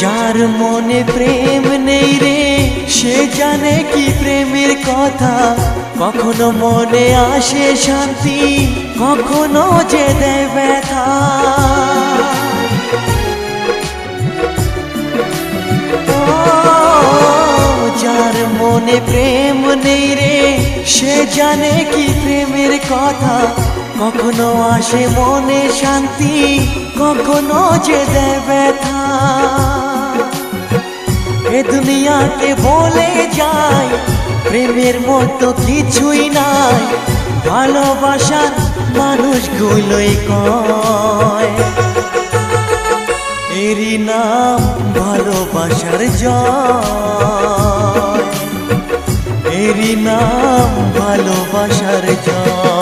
যার মনে প্রেম নেই রে সে জানে কি প্রেমের কথা। কখনো মনে আসে শান্তি, কখনো যে দেয় ব্যথা। যার মনে প্রেম নেই রে সে জানে কি প্রেমের কথা। কখনো আসে মনে শান্তি, কখনো যে দেয় ব্যথা। এ দুনিয়াকে বলে যায় প্রেমের মতো কিছুই নাই। ভালোবাসার মানুষগুলোই কয় এরই নাম ভালোবাসার জয়, এরই নাম ভালোবাসার জয়।